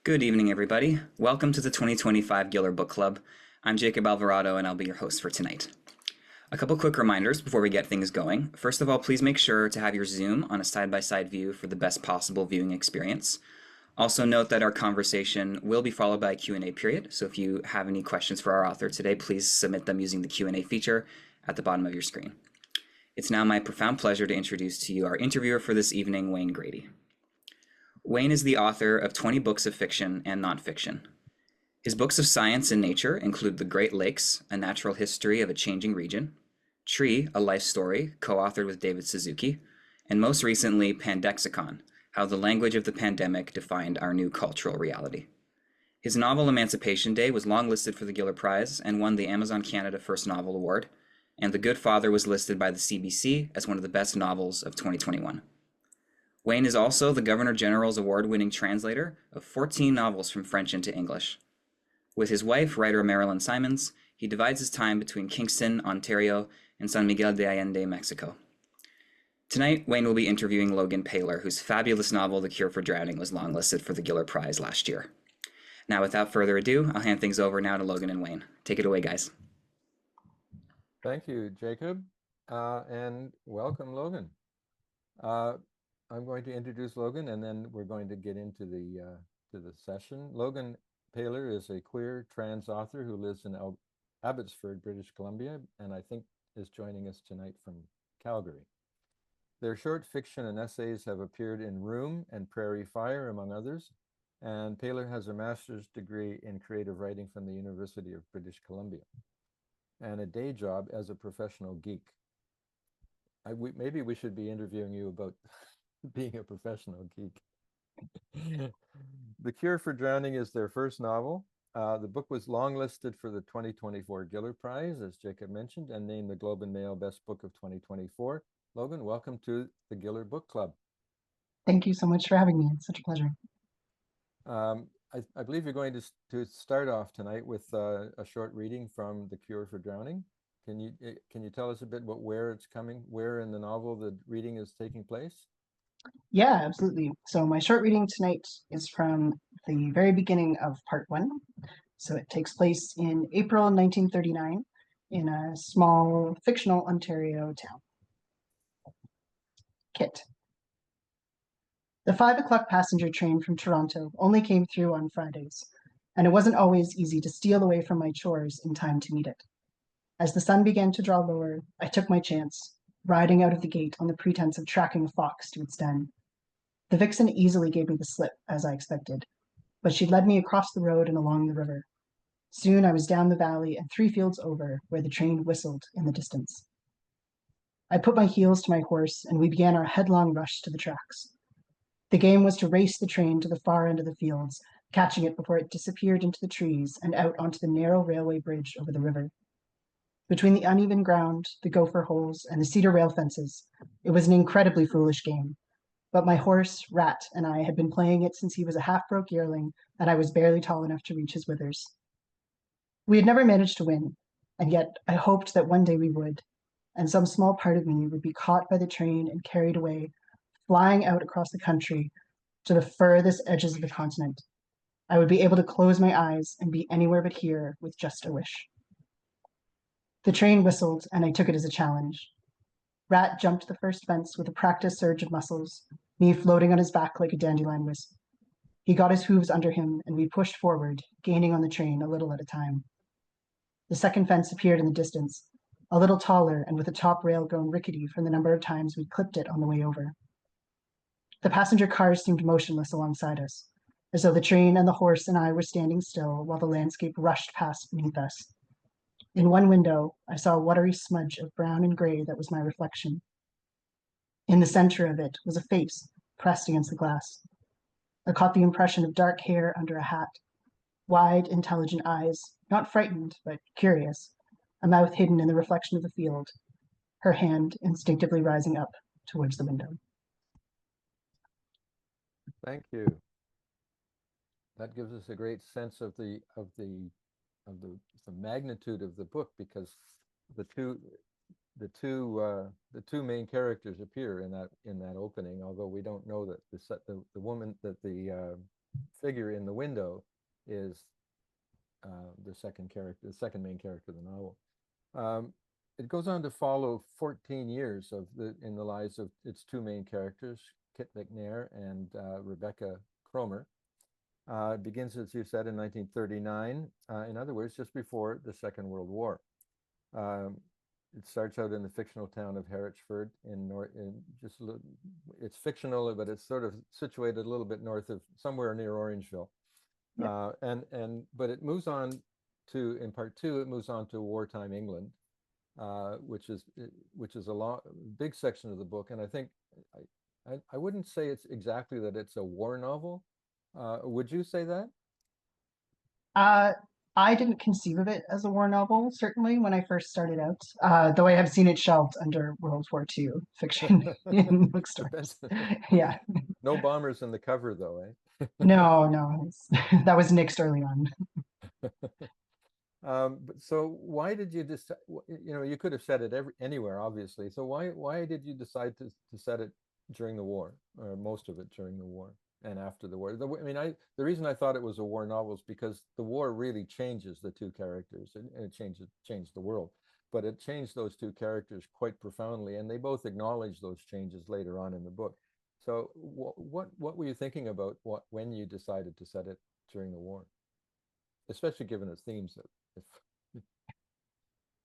Good evening, everybody. Welcome to the 2025 Giller Book Club. I'm Jacob Alvarado, and I'll be your host for tonight. A couple quick reminders before we get things going. First of all, please make sure to have your Zoom on a side-by-side view for the best possible viewing experience. Also note that our conversation will be followed by a Q&A period, so if you have any questions for our author today, please submit them using the Q&A feature at the bottom of your screen. It's now my profound pleasure to introduce to you our interviewer for this evening, Wayne Grady. Wayne is the author of 20 books of fiction and nonfiction. His books of science and nature include The Great Lakes, A Natural History of a Changing Region, Tree, A Life Story, co-authored with David Suzuki, and most recently, Pandexicon, How the Language of the Pandemic Defined Our New Cultural Reality. His novel Emancipation Day was longlisted for the Giller Prize and won the Amazon Canada First Novel Award, and The Good Father was listed by the CBC as one of the best novels of 2021. Wayne is also the Governor General's award-winning translator of 14 novels from French into English. With his wife, writer Marilyn Simons, he divides his time between Kingston, Ontario, and San Miguel de Allende, Mexico. Tonight, Wayne will be interviewing Loghan Paylor, whose fabulous novel, The Cure for Drowning, was longlisted for the Giller Prize last year. Now, without further ado, I'll hand things over now to Loghan and Wayne. Take it away, guys. Thank you, Jacob, and welcome, Loghan. I'm going to introduce Loghan, and then we're going to get into the session. Loghan Paylor is a queer trans author who lives in Abbotsford, British Columbia, and I think is joining us tonight from Calgary. Their short fiction and essays have appeared in Room and Prairie Fire, among others, and Paylor has a master's degree in creative writing from the University of British Columbia and a day job as a professional geek. Maybe we should be interviewing you about being a professional geek. The Cure for Drowning is their first novel. The book was longlisted for the 2024 Giller Prize, as Jacob mentioned, and named the Globe and Mail Best Book of 2024. Loghan, welcome to the Giller Book Club. Thank you so much for having me. It's such a pleasure. I believe you're going to start off tonight with a short reading from The Cure for Drowning. Can you tell us a bit about where in the novel the reading is taking place? Yeah, absolutely. So my short reading tonight is from the very beginning of part 1. So it takes place in April 1939 in a small fictional Ontario town. Kit. The 5 o'clock passenger train from Toronto only came through on Fridays, and it wasn't always easy to steal away from my chores in time to meet it. As the sun began to draw lower, I took my chance, riding out of the gate on the pretense of tracking a fox to its den. The vixen easily gave me the slip, as I expected, but she led me across the road and along the river. Soon I was down the valley and 3 fields over, where the train whistled in the distance. I put my heels to my horse, and we began our headlong rush to the tracks. The game was to race the train to the far end of the fields, catching it before it disappeared into the trees and out onto the narrow railway bridge over the river. Between the uneven ground, the gopher holes, and the cedar rail fences, it was an incredibly foolish game. But my horse, Rat, and I had been playing it since he was a half-broke yearling, and I was barely tall enough to reach his withers. We had never managed to win, and yet I hoped that one day we would, and some small part of me would be caught by the train and carried away, flying out across the country to the furthest edges of the continent. I would be able to close my eyes and be anywhere but here with just a wish. The train whistled, and I took it as a challenge. Rat jumped the first fence with a practiced surge of muscles, me floating on his back like a dandelion wisp. He got his hooves under him, and we pushed forward, gaining on the train a little at a time. The second fence appeared in the distance, a little taller and with the top rail grown rickety from the number of times we clipped it on the way over. The passenger cars seemed motionless alongside us, as though the train and the horse and I were standing still while the landscape rushed past beneath us. In one window, I saw a watery smudge of brown and gray that was my reflection. In the center of it was a face pressed against the glass. I caught the impression of dark hair under a hat, wide, intelligent eyes, not frightened, but curious, a mouth hidden in the reflection of the field, her hand instinctively rising up towards the window. Thank you. That gives us a great sense of the magnitude of the book, because the two main characters appear in that opening, although we don't know that the woman, that the figure in the window is the second character, the second main character of the novel. It goes on to follow 14 years in the lives of its two main characters, Kit McNair and Rebekah Kromer. It begins, as you said, in 1939. In other words, just before the Second World War. It starts out in the fictional town of Hereford it's fictional, but it's sort of situated a little bit north of somewhere near Orangeville. Yep. But it moves on to, in part two, it moves on to wartime England, which is a big section of the book. And I think I wouldn't say it's exactly that it's a war novel. Would you say that? I didn't conceive of it as a war novel, certainly, when I first started out, though I have seen it shelved under World War II fiction in bookstores. Yeah. No bombers in the cover, though, eh? No, that was nixed early on. So why did you decide, you could have set it anywhere, obviously. So why did you decide to set it during the war, or most of it during the war and after the war? The reason I thought it was a war novel is because the war really changes the two characters, and it changed the world, but it changed those two characters quite profoundly, and they both acknowledge those changes later on in the book. So what were you thinking about when you decided to set it during the war, especially given its themes?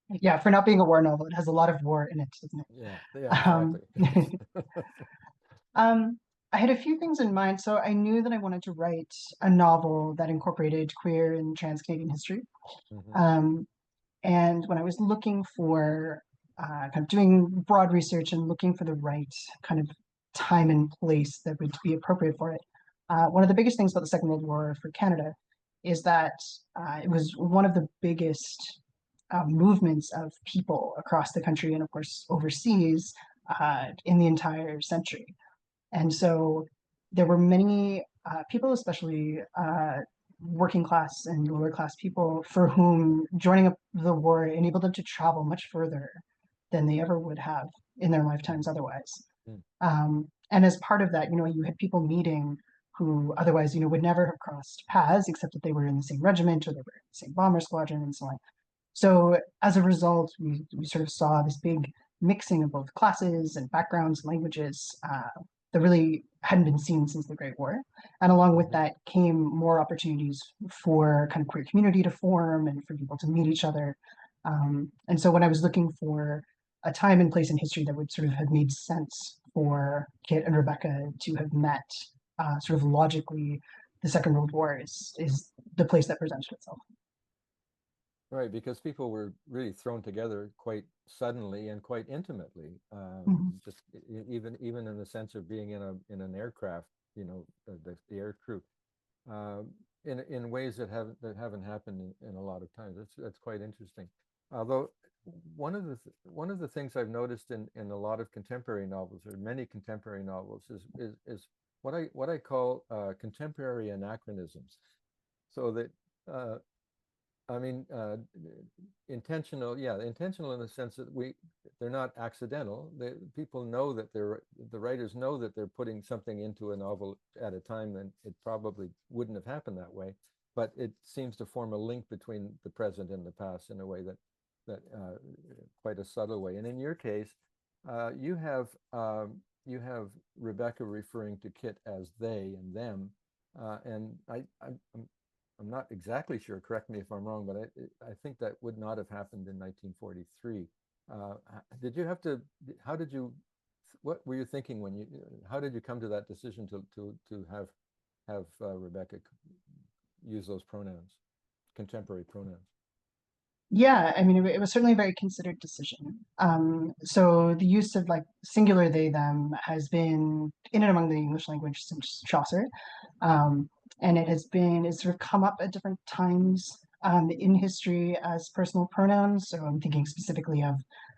Yeah, for not being a war novel, it has a lot of war in it, doesn't it? Yeah, exactly. I had a few things in mind. So I knew that I wanted to write a novel that incorporated queer and trans Canadian history. Mm-hmm. And when I was looking for kind of doing broad research and looking for the right kind of time and place that would be appropriate for it, one of the biggest things about the Second World War for Canada is that it was one of the biggest movements of people across the country and, of course, overseas in the entire century. And so there were many people, especially working class and lower class people, for whom joining the war enabled them to travel much further than they ever would have in their lifetimes otherwise. And as part of that, you had people meeting who otherwise, would never have crossed paths, except that they were in the same regiment or they were in the same bomber squadron and so on. So as a result, we sort of saw this big mixing of both classes and backgrounds and languages that really hadn't been seen since the Great War. And along with that came more opportunities for kind of queer community to form and for people to meet each other. And so when I was looking for a time and place in history that would sort of have made sense for Kit and Rebekah to have met sort of logically, the Second World War is the place that presented itself. Right, because people were really thrown together quite suddenly and quite intimately, just even in the sense of being in an aircraft, the air crew, in ways that haven't happened in a lot of times. That's quite interesting. Although one of the things I've noticed in a lot of contemporary novels, or many contemporary novels, is what I call contemporary anachronisms. So that intentional in the sense that they're not accidental. People know that the writers know that they're putting something into a novel at a time that it probably wouldn't have happened that way, but it seems to form a link between the present and the past in a way that quite a subtle way. And in your case, you have Rebekah referring to Kit as they and them, and I'm not exactly sure, correct me if I'm wrong, but I think that would not have happened in 1943. What were you thinking how did you come to that decision to have Rebekah use those pronouns, contemporary pronouns? Yeah, it was certainly a very considered decision. So the use of singular they, them has been in and among the English language since Chaucer. And it's sort of come up at different times in history as personal pronouns. So I'm thinking specifically of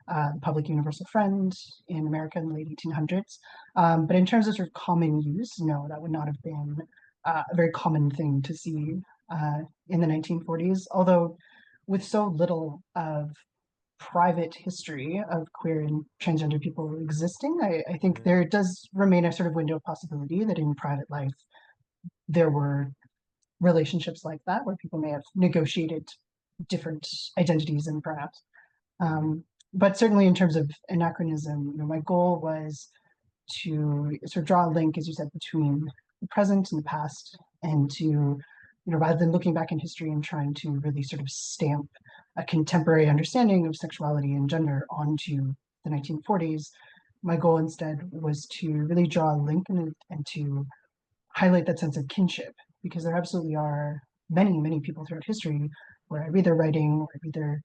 the public universal friend in America in the late 1800s. But in terms of sort of common use, no, that would not have been a very common thing to see in the 1940s. Although with so little of private history of queer and transgender people existing, I think there does remain a sort of window of possibility that in private life, there were relationships like that where people may have negotiated different identities and perhaps. But certainly in terms of anachronism, my goal was to sort of draw a link, as you said, between the present and the past, and to, rather than looking back in history and trying to really sort of stamp a contemporary understanding of sexuality and gender onto the 1940s, my goal instead was to really draw a link and to highlight that sense of kinship, because there absolutely are many, many people throughout history where I read their writing or I read their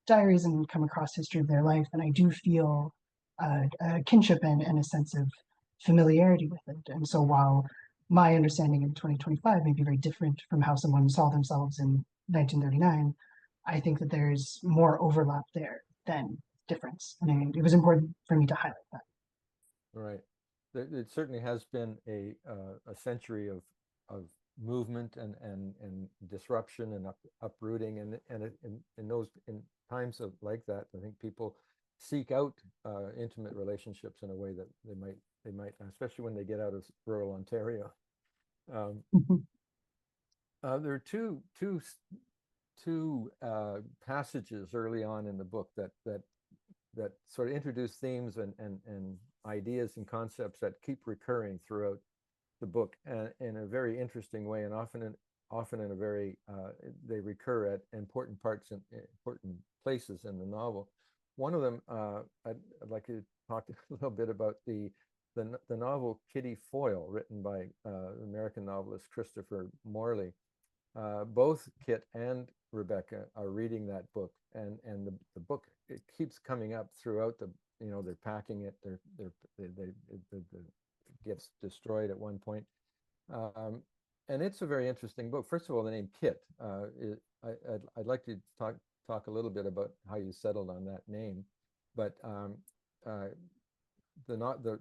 diaries and come across history of their life, and I do feel a kinship and a sense of familiarity with it. And so while my understanding in 2025 may be very different from how someone saw themselves in 1939, I think that there's more overlap there than difference. And it was important for me to highlight that. Right. It certainly has been a century of movement and disruption and uprooting, and in times of like that, I think people seek out intimate relationships in a way that they might, especially when they get out of rural Ontario. There are two passages early on in the book that sort of introduce themes and ideas and concepts that keep recurring throughout the book in a very interesting way, and often in a very they recur at important parts and important places in the novel. One of them, I'd like to talk a little bit about the novel Kitty Foyle, written by American novelist Christopher Morley. Both Kit and Rebekah are reading that book, and the book, it keeps coming up throughout the, they're packing it, it gets destroyed at one point, and it's a very interesting book. First of all, the name Kit, I'd like to talk a little bit about how you settled on that name, but the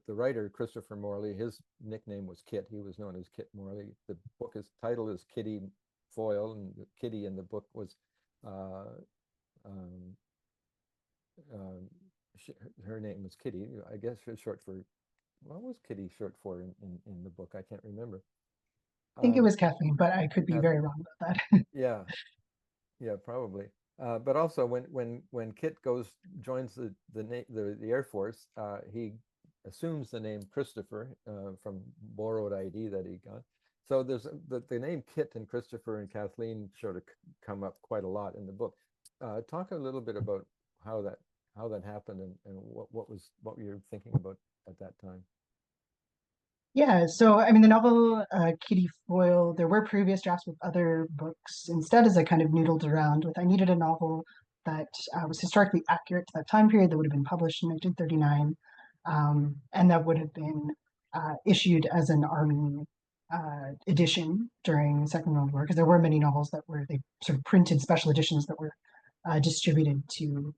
writer Christopher Morley, his nickname was Kit. He was known as Kit Morley. The book's title is Kitty Foyle, and the Kitty in the book was her name was Kitty. I guess it's short for, what was Kitty short for in the book? I can't remember. I think it was Kathleen, but I could be very wrong about that. Yeah, probably. But also when Kit joins the Air Force, he assumes the name Christopher from borrowed ID that he got. So there's the name Kit and Christopher and Kathleen sort of come up quite a lot in the book. Talk a little bit about how that happened and what you were thinking about at that time. Yeah, so I mean, the novel Kitty Foyle, there were previous drafts with other books. Instead, as I kind of noodled around with, I needed a novel that was historically accurate to that time period, that would have been published in 1939, and that would have been issued as an army edition during the Second World War, because there were many novels they sort of printed special editions that were distributed to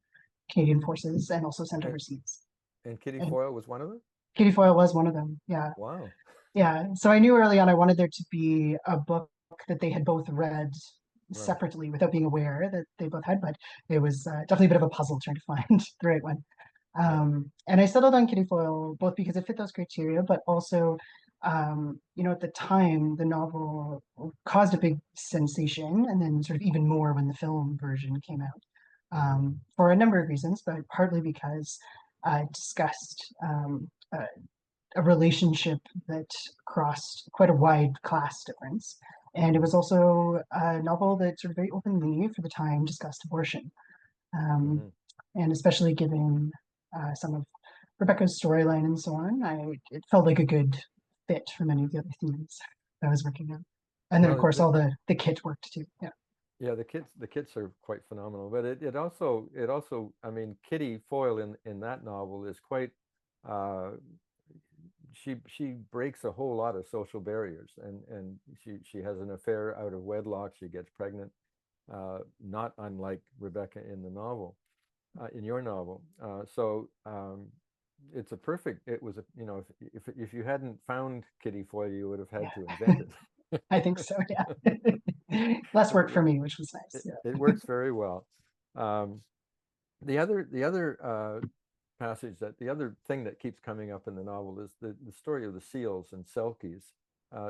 Canadian forces and also sent overseas. And Kitty Foyle was one of them? Kitty Foyle was one of them, yeah. Wow. Yeah, so I knew early on I wanted there to be a book that they had both read separately without being aware that they both had, but it was definitely a bit of a puzzle trying to find the right one. And I settled on Kitty Foyle both because it fit those criteria, but also, at the time, the novel caused a big sensation, and then sort of even more when the film version came out, for a number of reasons, but partly because it discussed a relationship that crossed quite a wide class difference. And it was also a novel that sort of very openly, for the time, discussed abortion. And especially given some of Rebekah's storyline and so on, it felt like a good fit for many of the other themes that I was working on. And then, of course, all the kit worked too. Yeah. Yeah, the kits are quite phenomenal. But it also, I mean, Kitty Foyle in that novel is quite. She breaks a whole lot of social barriers, and she has an affair out of wedlock. She gets pregnant, not unlike Rebekah in the novel, in your novel. So it's a perfect. It was if you hadn't found Kitty Foyle, you would have had to invent it. I think so. Yeah, less work for me, which was nice. It works very well. The other passage the other thing that keeps coming up in the novel is the story of the seals and selkies.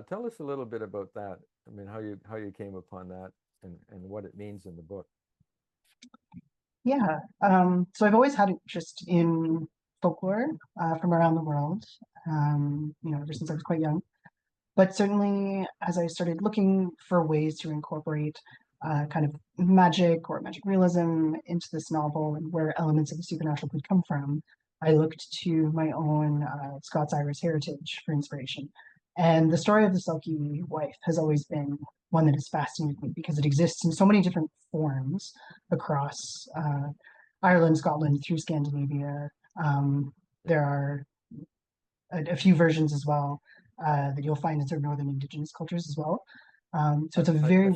Tell us a little bit about that. I mean, how you came upon that and what it means in the book. Yeah. So I've always had interest in folklore from around the world, ever since I was quite young. But certainly, as I started looking for ways to incorporate kind of magic or magic realism into this novel and where elements of the supernatural could come from, I looked to my own Scots-Irish heritage for inspiration. And the story of the Selkie wife has always been one that has fascinated me because it exists in so many different forms across Ireland, Scotland, through Scandinavia. There are a few versions as well that you'll find in sort of northern indigenous cultures as well. So it's a very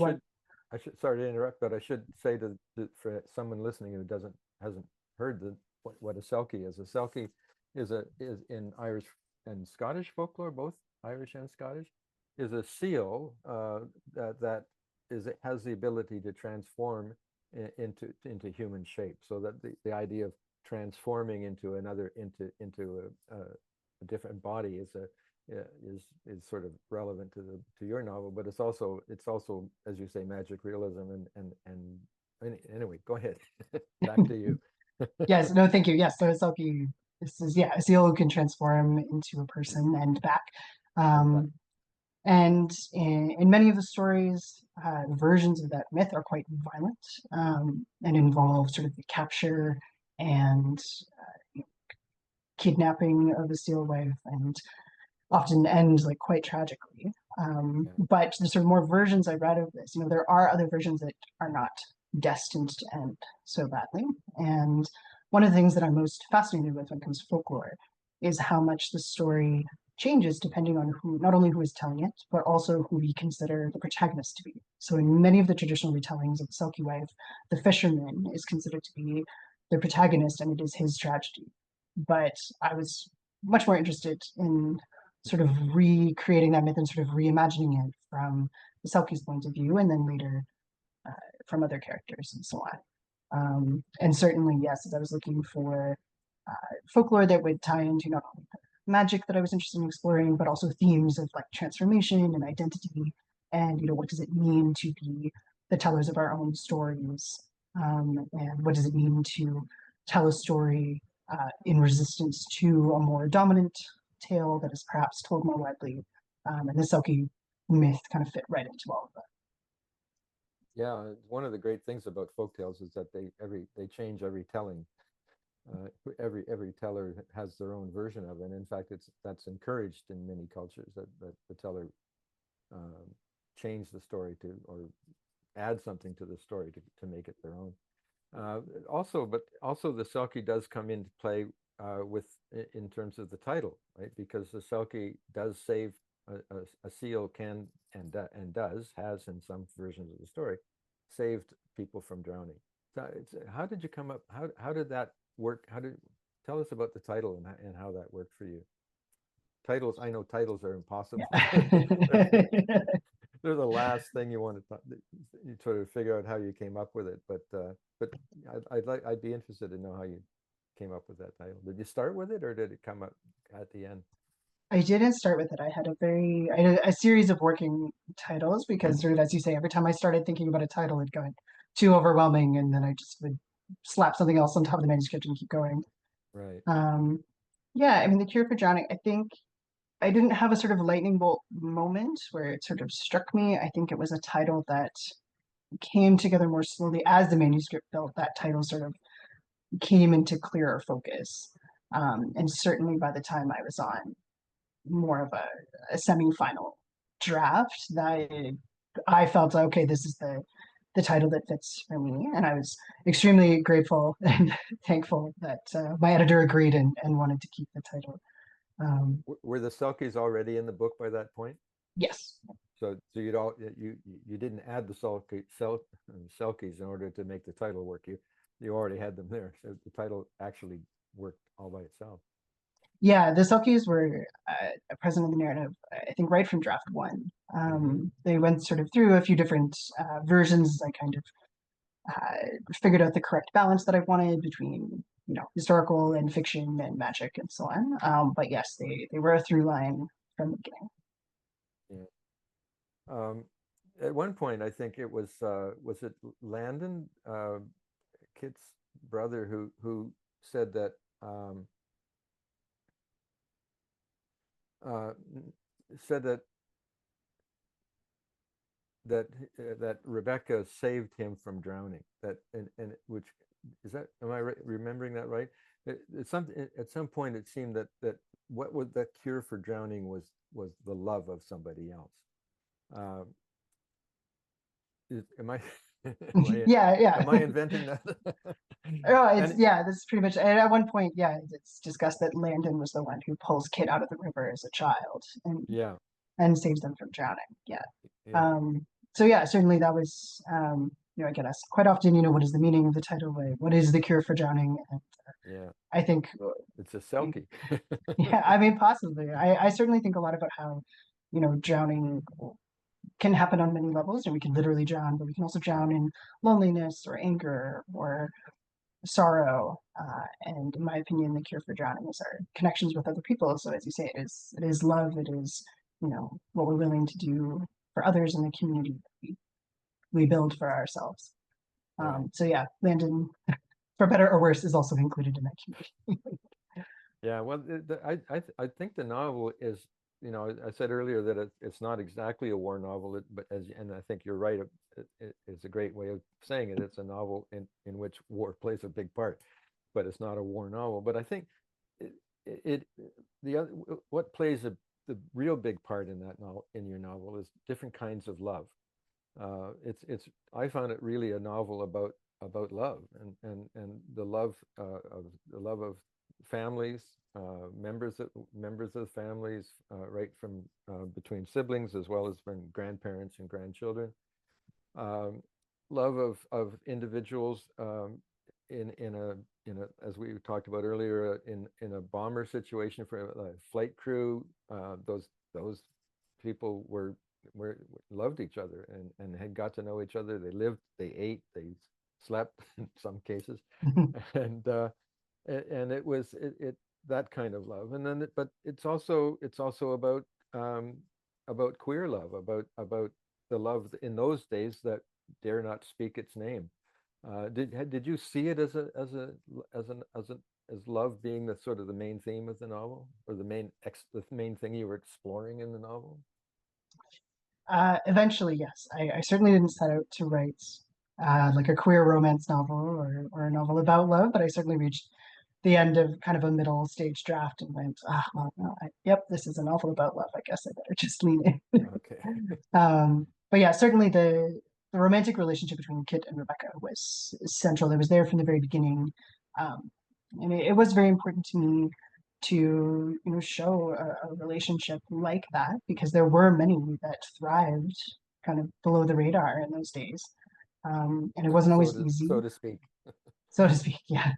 I should sorry to interrupt, but I should say for someone listening who hasn't heard what a Selkie is. A Selkie is in Irish and Scottish folklore, both Irish and Scottish, is a seal that has the ability to transform into human shape. So that the idea of transforming into a different body is sort of relevant to your novel, but it's also as you say, magic realism and anyway, go ahead. Back to you. Yes, no, thank you. Yes, so a Selkie, this is a seal who can transform into a person and back. And in many of the stories, versions of that myth are quite violent and involve sort of the capture and kidnapping of a seal wife, and often end like quite tragically. But the sort of more versions I read of this, there are other versions that are not destined to end so badly. And one of the things that I'm most fascinated with when it comes to folklore is how much the story changes depending on not only who is telling it, but also who we consider the protagonist to be. So in many of the traditional retellings of the Selkie wife, the fisherman is considered to be the protagonist and it is his tragedy. But I was much more interested in sort of recreating that myth and sort of reimagining it from the Selkie's point of view, and then later from other characters and so on. And certainly, yes, as I was looking for folklore that would tie into not only the magic that I was interested in exploring, but also themes of like transformation and identity, and what does it mean to be the tellers of our own stories, and what does it mean to tell a story in resistance to a more dominant tale that is perhaps told more widely. And the Selkie myth kind of fit right into all of that. Yeah, one of the great things about folktales is that they change every telling. Every teller has their own version of it. And in fact, that's encouraged in many cultures that the teller change the story or add something to the story to make it their own. Also the Selkie does come into play in terms of the title, right? Because the Selkie does save a seal can and has in some versions of the story saved people from drowning. So how did you come up? How did that work? Tell us about the title and how that worked for you? Titles, I know titles are impossible. Yeah. They're the last thing you want to you sort of figure out how you came up with it. But I'd be interested to know how you came up with that title. Did you start with it or did it come up at the end? I didn't start with it. I had a series of working titles because sort of, as you say, every time I started thinking about a title, it got too overwhelming, and then I just would slap something else on top of the manuscript and keep going. Right. Yeah, I mean, The Cure for Drowning, I think I didn't have a sort of lightning bolt moment where it sort of struck me. I think it was a title that came together more slowly as the manuscript built. That title sort of came into clearer focus. And certainly by the time I was on more of a semi-final draft, that I felt, okay, this is the title that fits for me. And I was extremely grateful and thankful that my editor agreed and wanted to keep the title. Were the Selkies already in the book by that point? Yes. So you didn't add the Selkies in order to make the title work. You already had them there. So the title actually worked all by itself. Yeah, the Selkies were present in the narrative, I think, right from draft one. They went sort of through a few different versions. I kind of figured out the correct balance that I wanted between, historical and fiction and magic and so on. But yes, they were a through line from the beginning. At one point, I think it was it Landon, Kit's brother, who said that uh, said that that Rebekah saved him from drowning. That and which is that? Am I remembering that right? It's something at some point it seemed that what was the cure for drowning was the love of somebody else. Uh, am I Yeah. am I inventing that? Oh, And that's pretty much. And at one point, yeah, it's discussed that Landon was the one who pulls Kit out of the river as a child yeah, and saves them from drowning. Yeah. yeah, Um, so yeah, certainly that was, I get asked quite often, what is the meaning of the title? What is the cure for drowning? And yeah. I think, It's a Celtic. yeah, I mean, possibly. I certainly think a lot about how, drowning can happen on many levels, and we can literally drown, but we can also drown in loneliness or anger or sorrow. And in my opinion, the cure for drowning is our connections with other people. So as you say, it is love. It is, what we're willing to do for others in the community that we build for ourselves. Right. So yeah, Landon, for better or worse, is also included in that community. Yeah, well, I think the novel is, I said earlier that it's not exactly a war novel, but and I think you're right. It's a great way of saying it. It's a novel in which war plays a big part, but it's not a war novel. But I think it, it the other, what plays the real big part in that novel, in your novel, is different kinds of love. It's I found it really a novel about love and the love of families, members of families, right from between siblings as well as from grandparents and grandchildren. Um, Love of individuals in a, as we talked about earlier, in a bomber situation for a flight crew. Those people were loved each other and had got to know each other. They lived, they ate, they slept in some cases, and it was that kind of love. And then but it's also about queer love, about the love in those days that dare not speak its name. Did you see it as love being the sort of the main theme of the novel, or the main thing you were exploring in the novel? Eventually, yes. I certainly didn't set out to write like a queer romance novel or a novel about love, but I certainly reached the end of kind of a middle stage draft and went, well, no, yep, this is a novel about love. I guess I better just lean in. Okay. But yeah, certainly the romantic relationship between Kit and Rebekah was central. It was there from the very beginning. Um, and it was very important to me to show a relationship like that, because there were many that thrived kind of below the radar in those days, and it wasn't always easy, So to speak. so to speak. Yeah.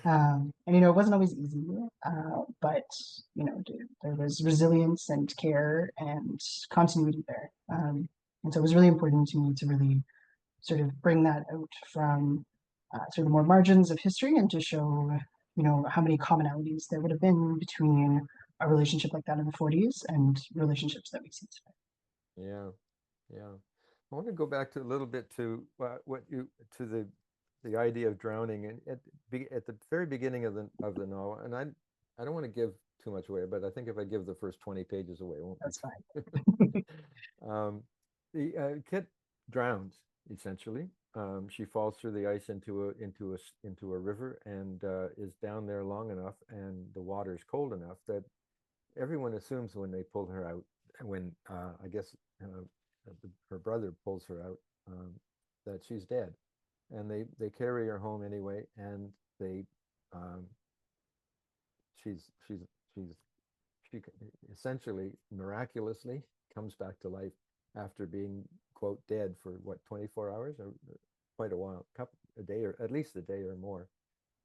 And it wasn't always easy, but there was resilience and care and continuity there, and so it was really important to me to really sort of bring that out from sort of the more margins of history, and to show how many commonalities there would have been between a relationship like that in the 40s and relationships that we see today. Yeah, yeah. I want to go back to a little bit to what you to the idea of drowning, and at the very beginning of the novel. And I don't want to give too much away, but I think if I give the first 20 pages away, it won't That's be. fine. The Kit drowns essentially. She falls through the ice into a river, and is down there long enough, and the water is cold enough that everyone assumes when they pull her out, when I guess her brother pulls her out, that she's dead, and they carry her home anyway, and they um, she's she's she's she essentially miraculously comes back to life after being, quote, dead for what, 24 hours or quite a while, a day, or at least a day or more.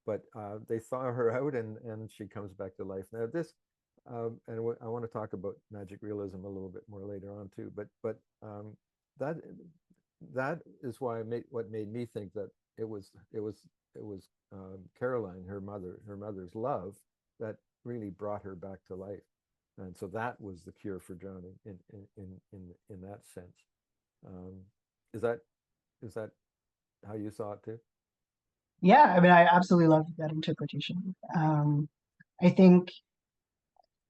But they thaw her out, and she comes back to life. Now this, and I want to talk about magic realism a little bit more later on too. But that that is why what made me think that it was Caroline, her mother's love, that really brought her back to life. And so that was the cure for drowning in that sense. Is that how you saw it too? Yeah, I mean, I absolutely love that interpretation. I think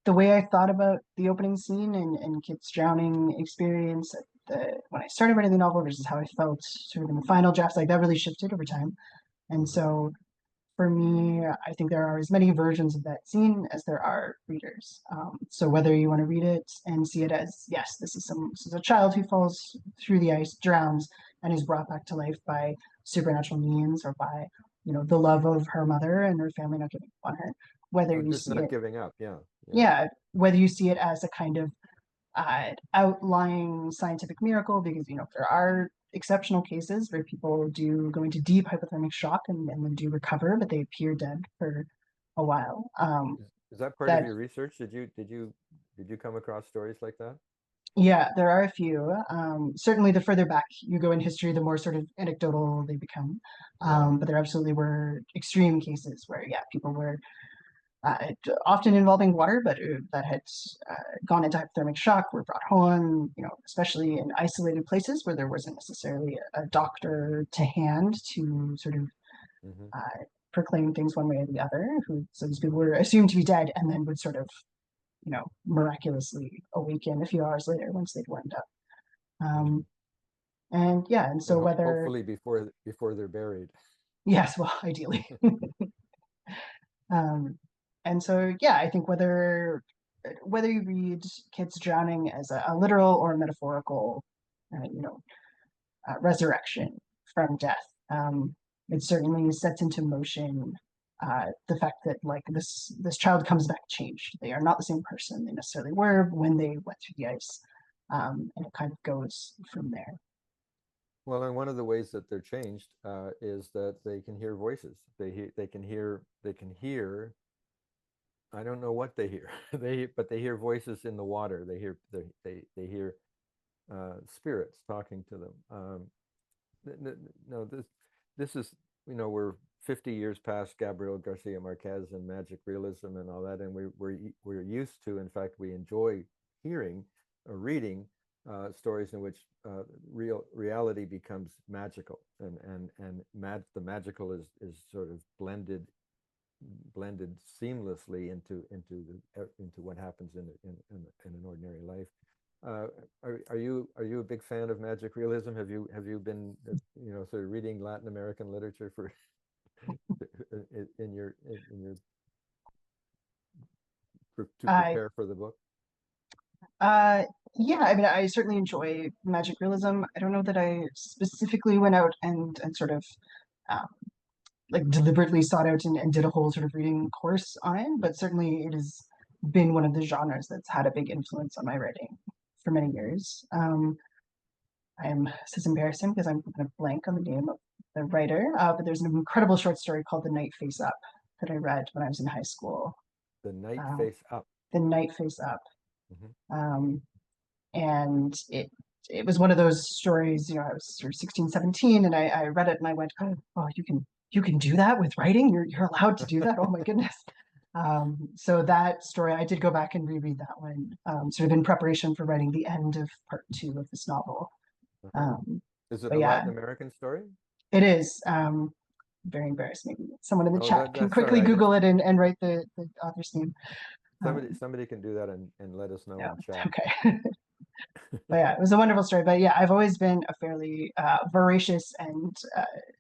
the way I thought about the opening scene and Kit's drowning experience when I started writing the novel versus how I felt sort of in the final drafts, like that really shifted over time. And so for me, I think there are as many versions of that scene as there are readers. So whether you want to read it and see it as, yes, this is a child who falls through the ice, drowns, and is brought back to life by supernatural means or by, the love of her mother and her family not giving up on her. Whether Or you just see not it, giving up. Yeah. yeah, whether you see it as a kind of outlying scientific miracle, because there are exceptional cases where people do go into deep hypothermic shock and then do recover, but they appear dead for a while. Is that part of That your research? Did you come across stories like that? Yeah, there are a few. Certainly, the further back you go in history, the more sort of anecdotal they become. Yeah. But there absolutely were extreme cases where, yeah, people were often involving water, but that had gone into hypothermic shock, were brought home, especially in isolated places where there wasn't necessarily a doctor to hand to sort of Hmm. proclaim things one way or the other. So these people were assumed to be dead and then would sort of, miraculously awaken a few hours later once they'd warmed up. Hmm. And yeah, and so And whether, hopefully before they're buried. yes, well, ideally. Um, and so, yeah, I think whether you read kids drowning as a literal or metaphorical, resurrection from death, it certainly sets into motion the fact that like this child comes back changed. They are not the same person they necessarily were when they went through the ice, and it kind of goes from there. Well, and one of the ways that they're changed is that they can hear voices. They can hear. I don't know what they hear. But they hear voices in the water. They hear spirits talking to them. No, this is, we're 50 years past Gabriel Garcia Marquez and magic realism and all that, and we're used to, in fact, we enjoy hearing or reading stories in which reality becomes magical, and the magical is sort of blended seamlessly into what happens in an ordinary life. Are you a big fan of magic realism? Have you been sort of reading Latin American literature for in your to I prepare for the book? Yeah, I mean, I certainly enjoy magic realism. I don't know that I specifically went out and sort of um, like deliberately sought out and did a whole sort of reading course on it, but certainly it has been one of the genres that's had a big influence on my writing for many years. This is embarrassing because I'm going to blank on the name of the writer, but there's an incredible short story called The Night Face Up that I read when I was in high school. The Night Um, Face Up. The Night Face Up. Hmm. Um, and it was one of those stories, I was sort of 16, 17, and I read it and I went, oh, you can do that with writing? You're allowed to do that? Oh my goodness. So that story, I did go back and reread that one, sort of in preparation for writing the end of part 2 of this novel. Uh-huh. Um, Is it but a yeah, Latin American story? it is very embarrassed. Maybe someone in the Oh, chat can that's all quickly right. Google it and write the author's name. Somebody can do that and let us know Yeah, in chat. okay. But yeah, it was a wonderful story. But yeah, I've always been a fairly voracious and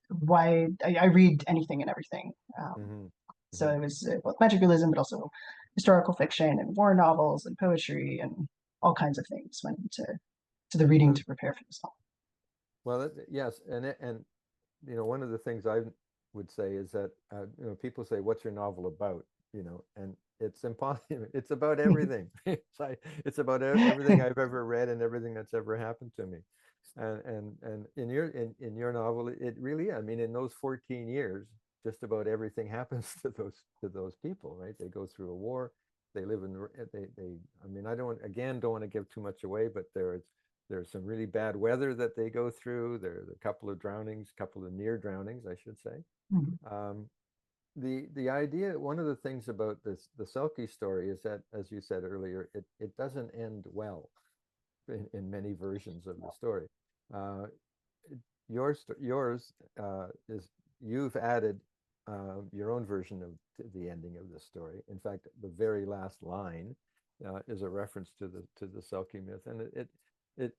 wide. I read anything and everything. Hmm. So Hmm. it was both magic realism, but also historical fiction and war novels and poetry and all kinds of things went into the reading Well, to prepare for this novel. well, yes, and one of the things I would say is that people say, "What's your novel about?" And it's impossible. It's about everything. It's about everything I've ever read and everything that's ever happened to me. And in your novel, it really, I mean, in those 14 years, just about everything happens to those people, right? They go through a war. They live in they. I mean, I don't want to give too much away, but there's some really bad weather that they go through. There's a couple of drownings, couple of near drownings, I should say. Mhm. Um, the idea, one of the things about this, the Selkie story is that, as you said earlier, it doesn't end well in many versions of the story. Yours is, you've added your own version of the ending of this story. In fact, the very last line is a reference to the Selkie myth, and it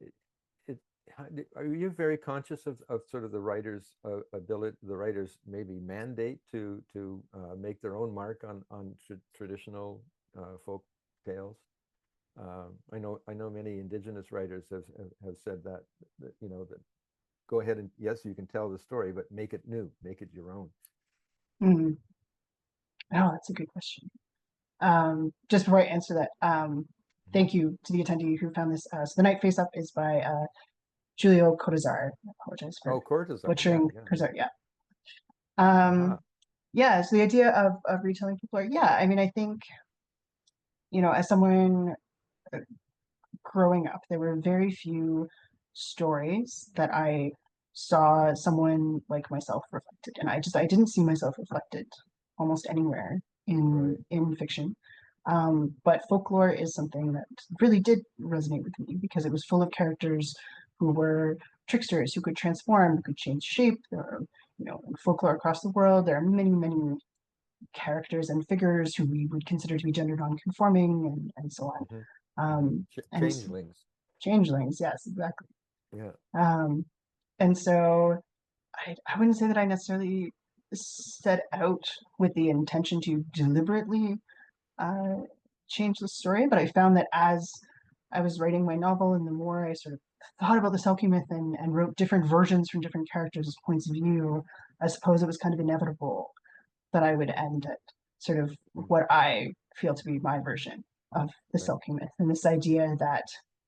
are you very conscious of sort of the writer's ability, the writer's maybe mandate to make their own mark on traditional folk tales? I know many Indigenous writers have said that you know, that go ahead and, yes, you can tell the story, but make it new, make it your own. Mm. Oh, that's a good question. Just before I answer that, thank you to the attendee who found this. So The Night Face Up is by Julio Cortazar. I apologize for Cortazar, butchering yeah. Cortazar, yeah. Yeah, so the idea of retelling folklore, yeah, I mean, I think, you know, as someone growing up, there were very few stories that I saw someone like myself reflected, and I didn't see myself reflected almost anywhere in fiction. But folklore is something that really did resonate with me because it was full of characters who were tricksters, who could transform, who could change shape. There are, you know, in folklore across the world, there are many, many characters and figures who we would consider to be gender non-conforming and so on. And changelings, yes, exactly. Yeah. And so I wouldn't say that I necessarily set out with the intention to deliberately change the story, but I found that as I was writing my novel and the more I sort of thought about the Selkie myth and wrote different versions from different characters' points of view, I suppose it was kind of inevitable that I would end at sort of what I feel to be my version of the Selkie myth, and this idea that,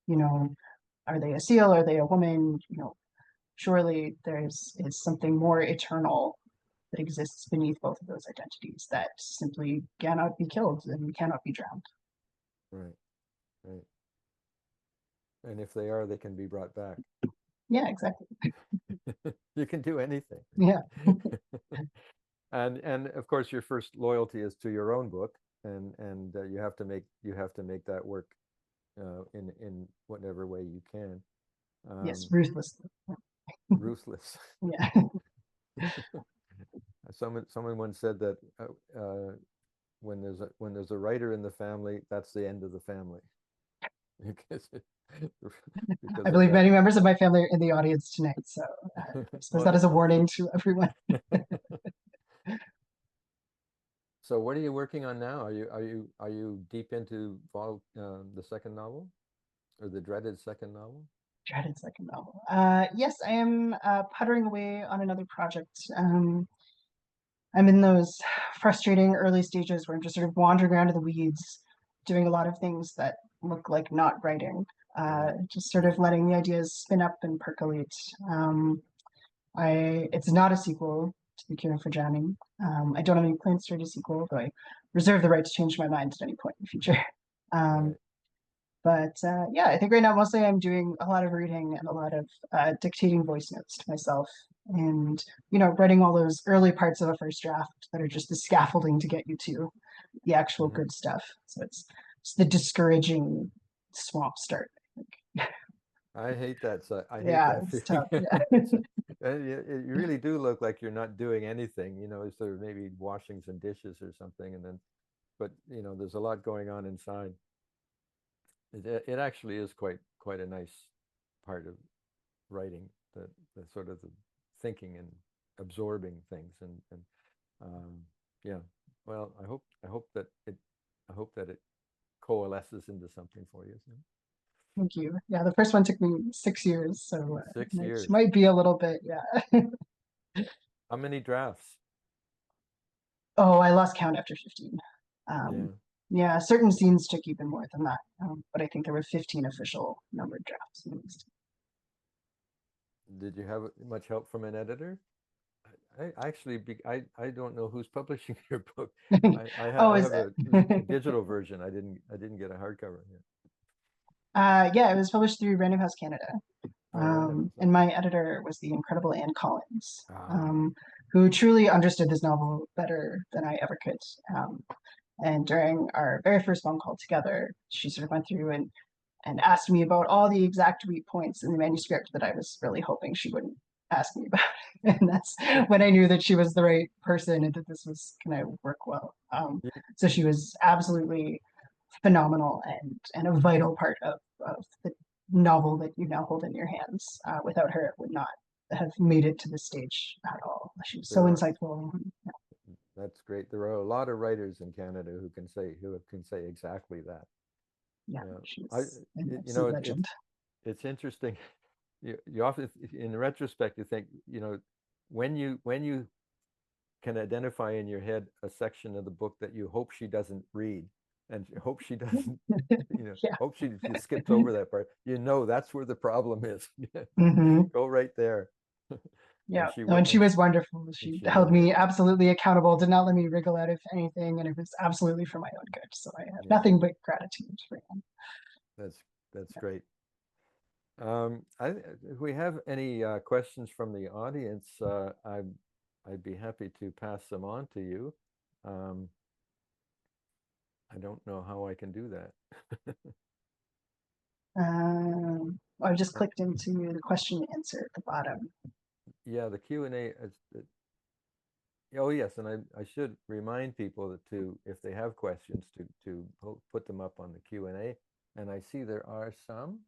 you know, are they a seal? Are they a woman? You know, surely is something more eternal that exists beneath both of those identities that simply cannot be killed and cannot be drowned. Right. And if they are, they can be brought back. Yeah, exactly. You can do anything. Yeah. And of course, your first loyalty is to your own book, and you have to make that work in whatever way you can. Yes, ruthlessly. Ruthless. Yeah. Someone once said that when there's a writer in the family, that's the end of the family. I believe many members of my family are in the audience tonight, so I suppose that is a warning to everyone. So what are you working on now? Are you deep into the second novel, or the dreaded second novel? Dreaded second novel. Yes, I am puttering away on another project. I'm in those frustrating early stages where I'm just sort of wandering around in the weeds, doing a lot of things that look like not writing, just sort of letting the ideas spin up and percolate. It's not a sequel to The Cure for Drowning. I don't have any plans to write a sequel, though I reserve the right to change my mind at any point in the future. But yeah, I think right now mostly I'm doing a lot of reading and a lot of dictating voice notes to myself, and, you know, writing all those early parts of a first draft that are just the scaffolding to get you to the actual good stuff. So it's the discouraging swamp start, I think. I hate that. So I hate yeah, that it's feeling. tough. Yeah. You really do look like you're not doing anything, you know, sort of maybe washing some dishes or something, and then, but you know, there's a lot going on inside. It actually is quite a nice part of writing, the sort of the thinking and absorbing things, and yeah. Well, I hope that it coalesces into something for you. So. Thank you. Yeah, the first one took me 6 years, so 6 years it might be a little bit, yeah. How many drafts? Oh, I lost count after 15. Yeah, certain scenes took even more than that, but I think there were 15 official numbered drafts at least. Did you have much help from an editor? I don't know who's publishing your book. I have a digital version. I didn't get a hardcover yet. Yeah, it was published through Random House Canada. And my editor was the incredible Anne Collins. who truly understood this novel better than I ever could. And during our very first phone call together, she sort of went through and asked me about all the exact weak points in the manuscript that I was really hoping she wouldn't ask me about. And that's when I knew that she was the right person and that this was going to work well. So she was absolutely phenomenal and a vital part of the novel that you now hold in your hands. Without her, it would not have made it to this stage at all. She was so insightful. That's great. There are a lot of writers in Canada who can say exactly that. Yeah, she's an absolute legend. It's interesting. You often, in retrospect, you think, when you can identify in your head a section of the book that you hope she doesn't read, and hope she doesn't, hope she skips over that part. That's where the problem is. Go right there. Yeah, and she was wonderful. She held me absolutely accountable, did not let me wriggle out of anything, and it was absolutely for my own good. So I have nothing but gratitude for him. That's great. If we have any questions from the audience, I'd be happy to pass them on to you. I don't know how I can do that. I just clicked into the question and answer at the bottom. Yeah, the Q&A. Oh yes, and I should remind people that if they have questions to put them up on the Q&A. And I see there are some.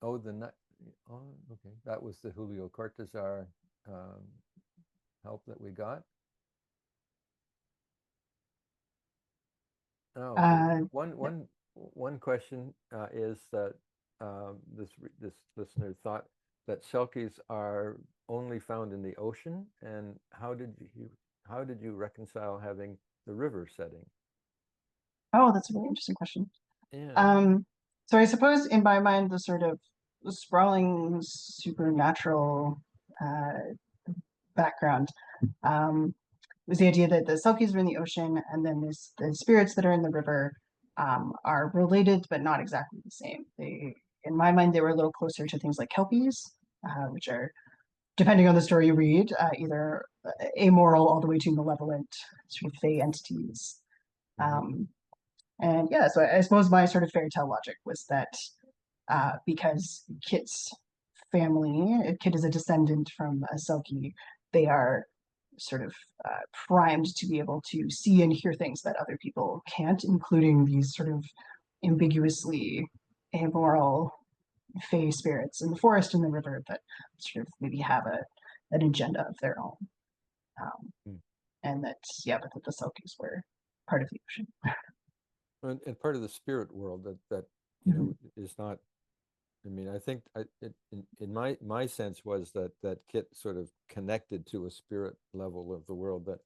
Okay, that was the Julio Cortázar help that we got. One question is that this listener thought that selkies are only found in the ocean, and how did you reconcile having the river setting? Oh, that's a really interesting question. Yeah. So I suppose in my mind, the sort of sprawling supernatural background was the idea that the selkies are in the ocean, and then the spirits that are in the river are related but not exactly the same. In my mind, they were a little closer to things like kelpies, which are, depending on the story you read, either amoral all the way to malevolent sort of fey entities. And yeah, so I suppose my sort of fairy tale logic was that because Kit's family, Kit is a descendant from a Selkie, they are sort of primed to be able to see and hear things that other people can't, including these sort of ambiguously amoral fey spirits in the forest and the river that sort of maybe have an agenda of their own. And that, but that the Selkies were part of the ocean. And part of the spirit world that is not. I mean, I think in my sense was that Kit sort of connected to a spirit level of the world that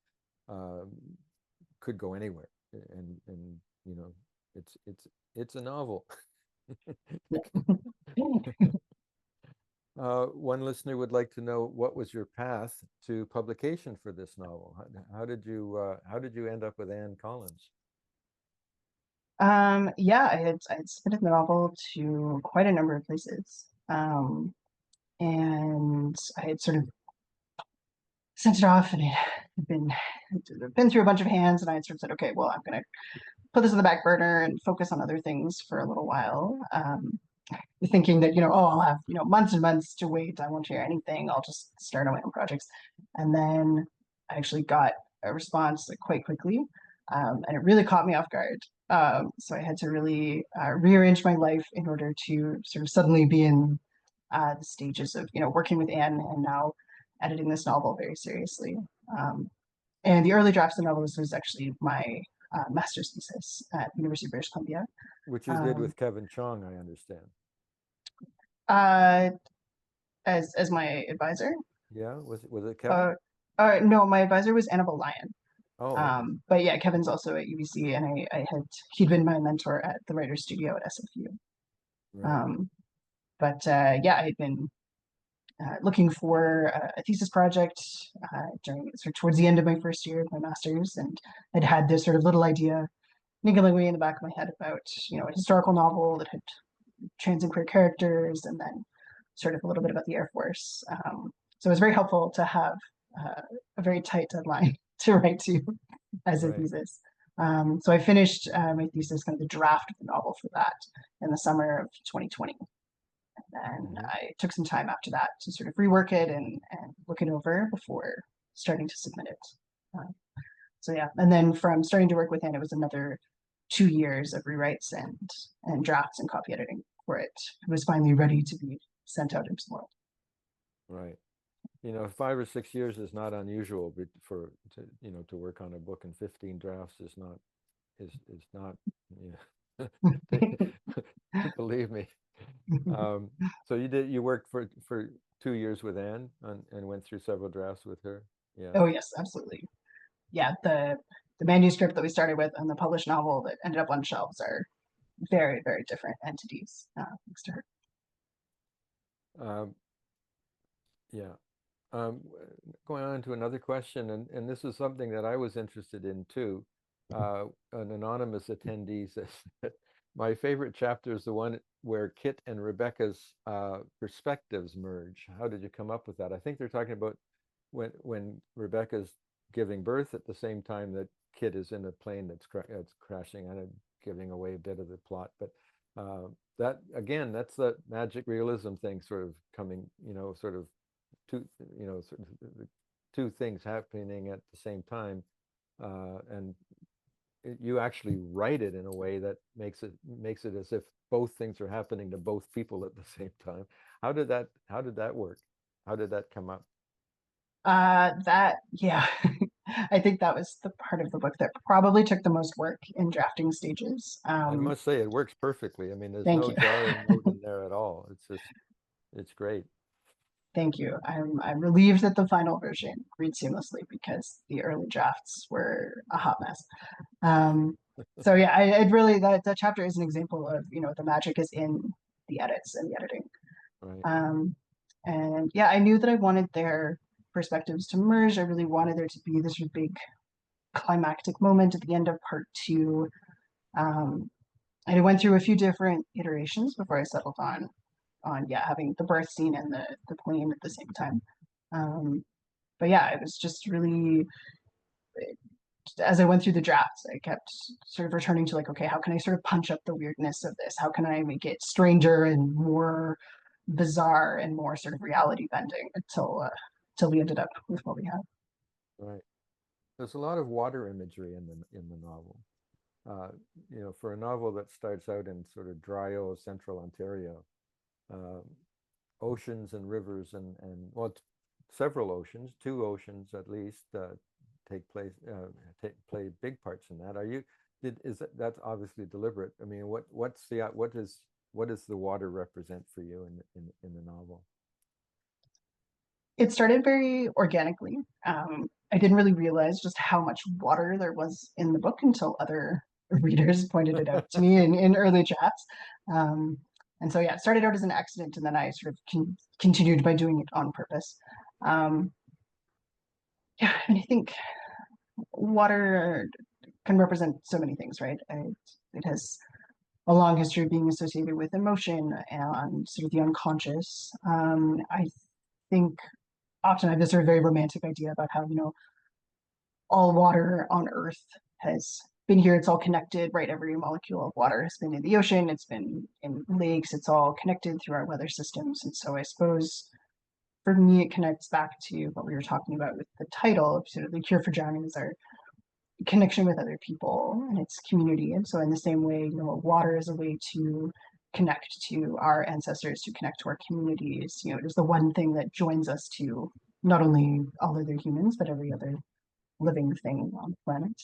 could go anywhere, and it's a novel. One listener would like to know, what was your path to publication for this novel? How did you end up with Anne Collins? I had submitted the novel to quite a number of places, and I had sort of sent it off, and it had been through a bunch of hands, and I had sort of said, okay, well, I'm going to put this on the back burner and focus on other things for a little while, thinking that I'll have months and months to wait. I won't hear anything. I'll just start on my own projects, and then I actually got a response quite quickly, and it really caught me off guard. So I had to really rearrange my life in order to sort of suddenly be in the stages of working with Anne and now editing this novel very seriously. And the early drafts of the novel was actually my master's thesis at the University of British Columbia, which you did with Kevin Chong, I understand. As my advisor. Yeah, was it Kevin? No, my advisor was Annabelle Lyon. Oh, okay. But yeah, Kevin's also at UBC, and he'd been my mentor at the Writers Studio at SFU. Right. I had been looking for a thesis project towards the end of my first year of my master's, and I'd had this sort of little idea niggling away in the back of my head about a historical novel that had trans and queer characters, and then sort of a little bit about the Air Force. So it was very helpful to have a very tight deadline to write to as a Right. thesis. So I finished my thesis, kind of the draft of the novel for that in the summer of 2020. And I took some time after that to sort of rework it and look it over before starting to submit it. So yeah, and then from starting to work with it, it was another 2 years of rewrites and drafts and copy editing for it. It was finally ready to be sent out into the world. Right. 5 or 6 years is not unusual to work on a book, and 15 drafts is not, believe me. So you worked for 2 years with Anne and went through several drafts with her. Yeah. Oh yes, absolutely. Yeah, the manuscript that we started with and the published novel that ended up on shelves are very, very different entities, thanks to her. Yeah. Going on to another question, and this is something that I was interested in too. An anonymous attendee says that my favorite chapter is the one where Kit and Rebekah's perspectives merge. How did you come up with that? I think they're talking about when Rebekah's giving birth at the same time that Kit is in a plane that's crashing. I'm giving away a bit of the plot, but that again, that's the magic realism thing, sort of coming, sort of two things happening at the same time, and you actually write it in a way that makes it as if both things are happening to both people at the same time. How did that work? How did that come up? Yeah, I think that was the part of the book that probably took the most work in drafting stages. I must say it works perfectly. I mean, there's Thank no you. jarring note in there at all. It's great. Thank you. I'm relieved that the final version reads seamlessly because the early drafts were a hot mess. So yeah, I'd really that chapter is an example of the magic is in the edits and the editing. Right. And yeah, I knew that I wanted their perspectives to merge. I really wanted there to be this big climactic moment at the end of part 2. And I went through a few different iterations before I settled on having the birth scene and the plane at the same time. But yeah, it was just really, as I went through the drafts, I kept sort of returning to like, okay, how can I sort of punch up the weirdness of this? How can I make it stranger and more bizarre and more sort of reality bending until we ended up with what we have. Right. There's a lot of water imagery in the novel. For a novel that starts out in sort of dry central Ontario, oceans and rivers and well, several oceans, 2 oceans at least, play big parts in that. That's obviously deliberate. I mean, what does the water represent for you in the novel? It started very organically. I didn't really realize just how much water there was in the book until other readers pointed it out to me in early chats. And so yeah, it started out as an accident, and then I sort of continued by doing it on purpose. Yeah, and I think water can represent so many things, right? It has a long history of being associated with emotion and sort of the unconscious. I think often I have this sort of very romantic idea about how, all water on Earth has been here. It's all connected, right? Every molecule of water has been in the ocean. It's been in lakes. It's all connected through our weather systems. And so I suppose for me, it connects back to what we were talking about with the title of sort of the cure for drowning is our connection with other people and its community. And so in the same way, water is a way to connect to our ancestors, to connect to our communities. It is the one thing that joins us to not only all other humans, but every other living thing on the planet.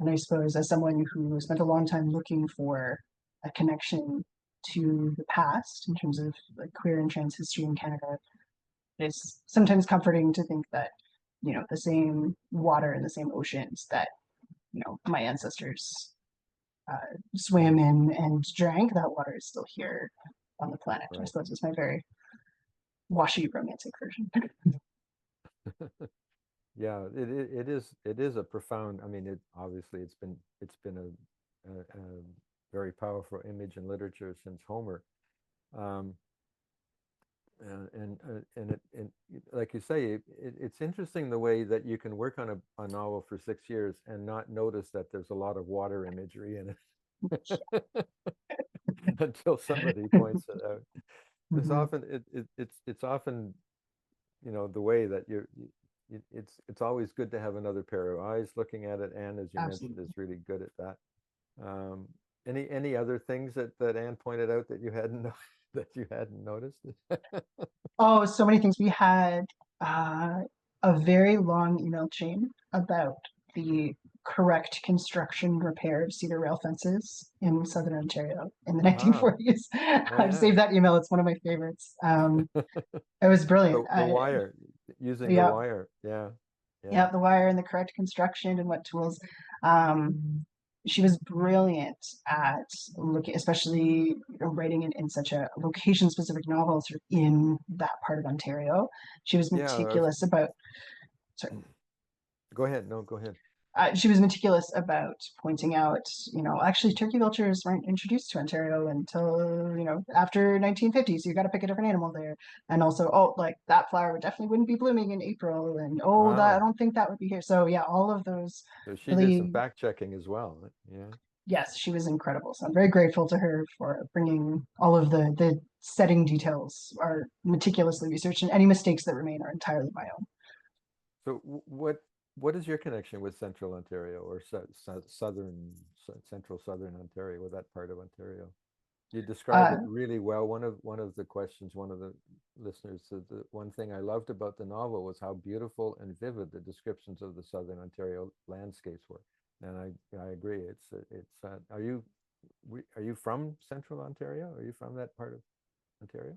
And I suppose as someone who spent a long time looking for a connection to the past in terms of like queer and trans history in Canada, it's sometimes comforting to think that, the same water and the same oceans that, my ancestors swam in and drank, that water is still here on the planet. Right. I suppose it's my very washy romantic version. Yeah, it is a profound. I mean, obviously it's been a very powerful image in literature since Homer. And like you say, it's interesting the way that you can work on a novel for 6 years and not notice that there's a lot of water imagery in it until somebody points it out. There's Mhm. often it's often, you know, the way that it's always good to have another pair of eyes looking at it. Anne, as you mentioned, Absolutely. is really good at that. Um, any other things that Anne pointed out that you hadn't that you hadn't noticed? Oh, so many things. We had uh, a very long email chain about the correct construction repair of cedar rail fences in southern Ontario in the Ah, 1940s. oh I've yeah. saved that email. It's one of my favorites. It was brilliant. The wire, using the Yeah, wire. Yeah. Yeah. yeah, the wire and the correct construction and what tools. She was brilliant at looking, especially writing in such a location-specific novel, sort of in that part of Ontario. She was Yeah. meticulous about, sorry, Go ahead. No, go ahead. she was meticulous about pointing out, actually turkey vultures weren't introduced to Ontario until, after 1950, so you got to pick a different animal there. And also, oh, like that flower definitely wouldn't be blooming in April, and oh, that I Wow. don't think that would be here. So yeah, all of those So she did some really, fact checking as well. Yeah. yes, she was incredible. So I'm very grateful to her for bringing all of the setting details are meticulously researched, and any mistakes that remain are entirely my own. So what is your connection with Central Ontario or Central Southern Ontario, with that part of Ontario? You described Uh, it really well. One of the questions, one of the listeners said the one thing I loved about the novel was how beautiful and vivid the descriptions of the Southern Ontario landscapes were. And I agree. Are you from Central Ontario? Are you from that part of Ontario?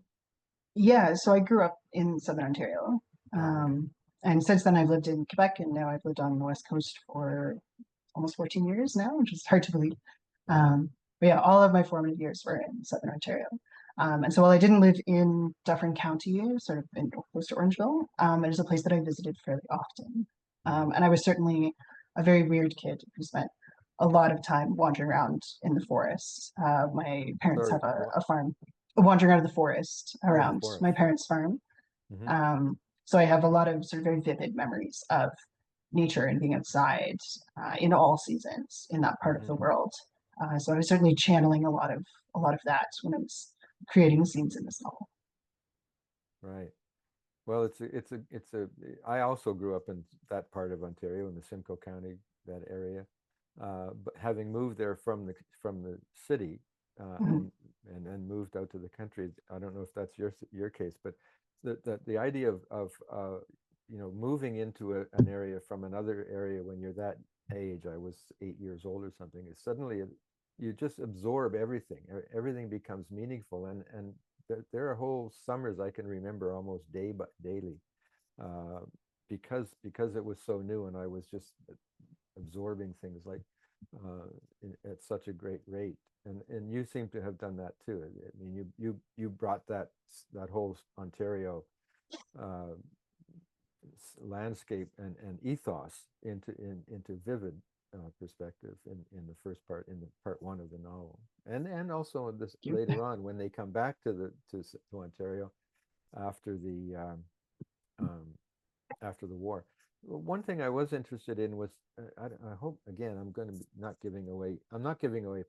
Yeah, so I grew up in Southern Ontario. Oh, okay. And since then I've lived in Quebec, and now I've lived on the West Coast for almost 14 years now, which is hard to believe. Wow. But yeah, all of my formative years were in Southern Ontario. And so while I didn't live in Dufferin County, sort of in close to Orangeville, it is a place that I visited fairly often. Mhm. And I was certainly a very weird kid who spent a lot of time wandering around in the forest. My parents Sorry, have what? a farm, wandering out of the forest Oh, the around my forest. parents' farm. Hmm. So I have a lot of sort of very vivid memories of nature and being outside in all seasons in that part of Hmm. the world. So I was certainly channeling a lot of that when I was creating scenes in this novel. Right. Well, I also grew up in that part of Ontario, in the Simcoe County, that area. But having moved there from the city, Mhm. and then moved out to the country, I don't know if that's your case, but the idea of moving into an area from another area when you're that age, I was 8 years old or something, is suddenly you just absorb everything. Everything becomes meaningful, and there are whole summers I can remember almost daily, uh, because it was so new and I was just absorbing things like at such a great rate. And you seem to have done that too. I mean, you brought that whole Ontario uh, landscape and ethos into vivid perspective in the first part, in the part one of the novel, and also in this later on when they come back to Ontario after um, after the war. One thing I was interested in was I hope, again, I'm not giving away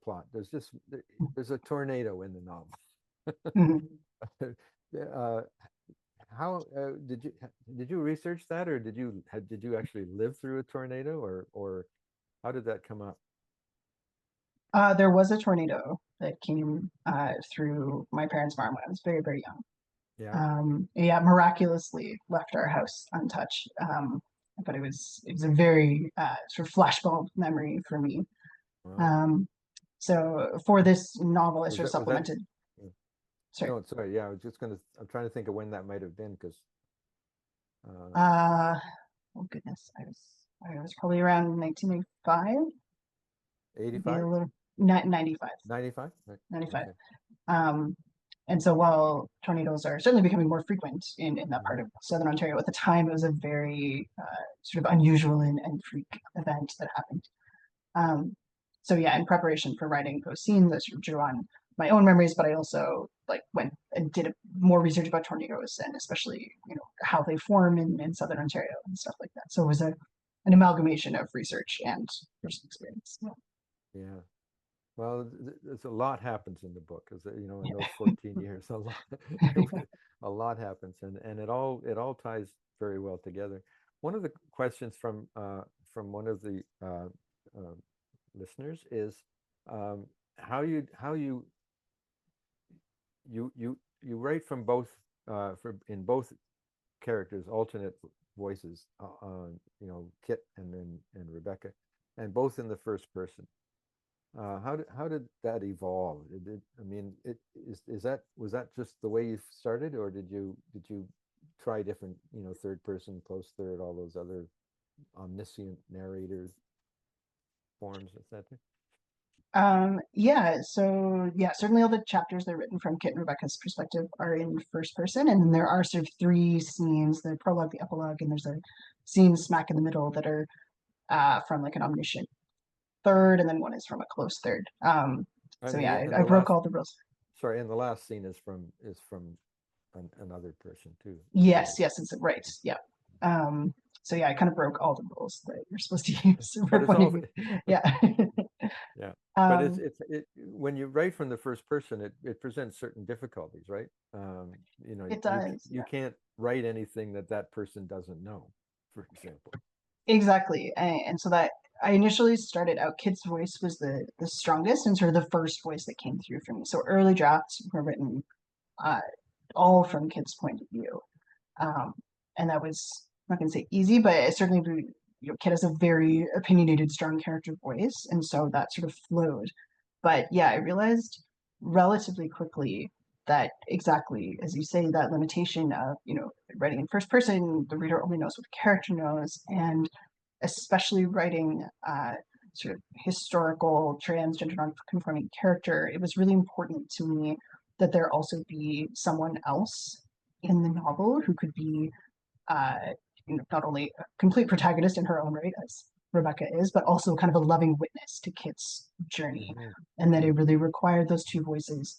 plot. There's a tornado in the novel. Mhm. uh, how did you research that, or did you actually live through a tornado, or how did that come up? There was a tornado that came through my parents' farm when I was very, very young. Yeah. Yeah, miraculously left our house untouched. But it was a very sort of flashbulb memory for me. Wow. Um, so for this novel, I Was sort of that was that? supplemented. Yeah. Sorry. No, sorry. Yeah, I'm trying to think of when that might have been, because Uh, oh goodness, I was probably around 1985, maybe a 85, little 95, 95. Right. 95. Okay. Um, and so while tornadoes are certainly becoming more frequent in that part Hmm. of Southern Ontario, at the time it was a very sort of unusual and freak event that happened. Um, so yeah, in preparation for writing those scenes, I sort of drew on my own memories, but I also like went and did more research about tornadoes and especially, how they form in Southern Ontario and stuff like that. So it was an amalgamation of research and personal experience. Yeah. Well, there's a lot happens in the book, as in those 14 years, a lot happens, and it all ties very well together. One of the questions from one of the listeners is how you write from both in both characters, alternate voices, Kit and Rebekah, and both in the first person. How did that evolve? Was that just the way you started, or did you try different third person, close third, all those other omniscient narrators forms, etc.? Certainly all the chapters that are written from Kit and Rebekah's perspective are in first person, and then there are sort of three scenes: the prologue, the epilogue, and there's a scene smack in the middle that are from like an omniscient third, and then one is from a close third. I broke all the rules. Sorry, and the last scene is from another person too. Yes, it's right. Yeah. I kind of broke all the rules that you're supposed to use. Yeah. Yeah. But when you write from the first person, it presents certain difficulties, right? It does. You can't write anything that person doesn't know, for example. Exactly. And so that I initially started out, Kit's voice was the strongest and sort of the first voice that came through for me. So early drafts were written all from Kit's point of view. And that was, I'm not going to say easy, but it certainly, Kit has a very opinionated, strong character voice. And so that sort of flowed. But yeah, I realized relatively quickly that exactly, as you say, that limitation of, writing in first person, the reader only knows what the character knows. And especially writing sort of historical transgender non-conforming character, it was really important to me that there also be someone else in the novel who could be not only a complete protagonist in her own right, as Rebekah is, but also kind of a loving witness to Kit's journey. Mm-hmm. And that it really required those two voices,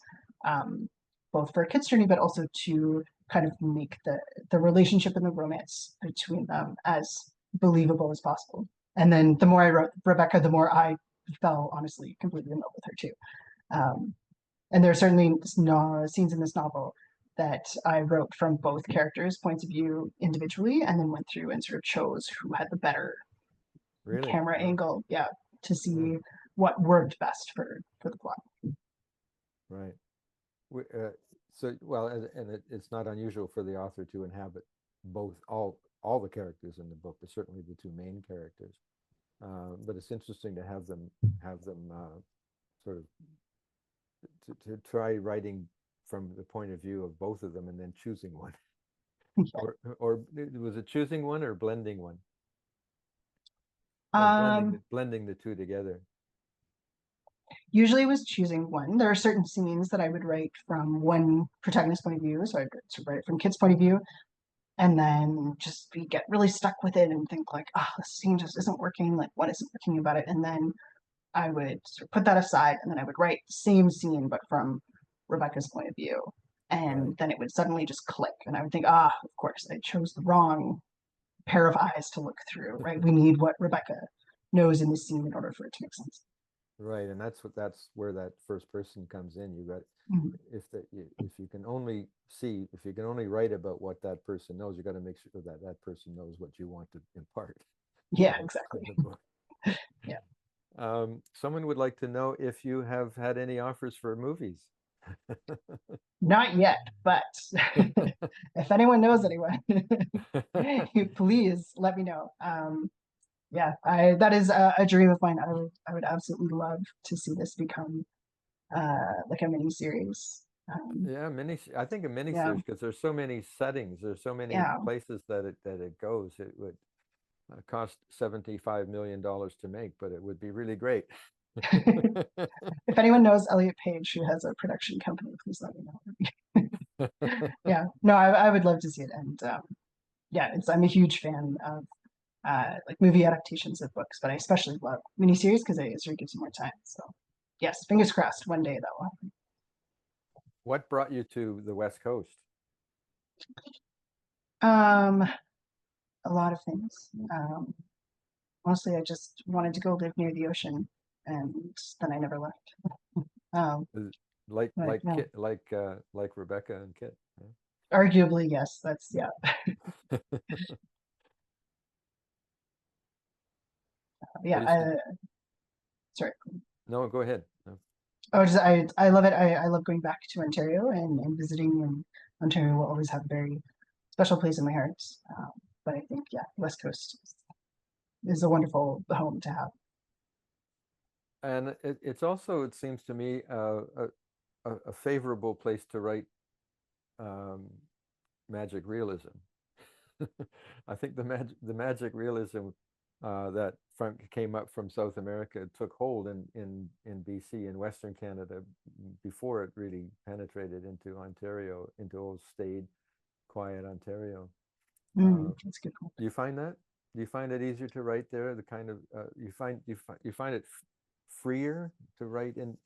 both for Kit's journey, but also to kind of make the relationship and the romance between them as believable as possible. And then the more I wrote Rebekah, the more I fell, honestly, completely in love with her too. And there are certainly scenes in this novel that I wrote from both characters' points of view individually, and then went through and sort of chose who had the better camera angle, to see what worked best for the plot. Right. It's not unusual for the author to inhabit all the characters in the book, but certainly the two main characters. But it's interesting to have them sort of to try writing from the point of view of both of them and then choosing one. or was it choosing one or blending one? Blending the two together. Usually it was choosing one. There are certain scenes that I would write from one protagonist's point of view, so I'd write it from Kit's point of view, and then just get really stuck with it and think like, this scene just isn't working, like what isn't working about it? And then I would sort of put that aside, and then I would write the same scene but from Rebekah's point of view. And then it would suddenly just click, and I would think, of course, I chose the wrong pair of eyes to look through, right? We need what Rebekah knows in this scene in order for it to make sense. Right, and that's where that first person comes in. You got if you can only write about what that person knows, you got to make sure that person knows what you want to impart. Yeah, exactly. Yeah. Someone would like to know if you have had any offers for movies. Not yet, but if anyone knows anyone, please let me know. That is a dream of mine. I would absolutely love to see this become like a mini series. I think a mini series, because there's so many settings, there's so many places that it goes. It would cost $75 million to make, but it would be really great. If anyone knows Elliot Page, who has a production company, please let me know. No, I would love to see it. And I'm a huge fan of like movie adaptations of books, but I especially love miniseries because it sort of gives you more time. So yes, fingers crossed, one day that will happen. What brought you to the West Coast? A lot of things. Mostly I just wanted to go live near the ocean, and then I never left. Like But no, Kit, like Rebekah and Kit. arguably, yes, that's, yeah. Yeah, sorry. No, go ahead. No. Oh, just I love it. I love going back to Ontario and visiting, and Ontario will always have a very special place in my heart. But I think, yeah, West Coast is a wonderful home to have. And it's also, it seems to me, a favorable place to write magic realism. I think the magic realism that came up from South America took hold in BC and Western Canada before it really penetrated into Ontario, into old staid, quiet Ontario. That's a good point. Do you find that? Do you find it easier to write there? The kind of you find it freer to write in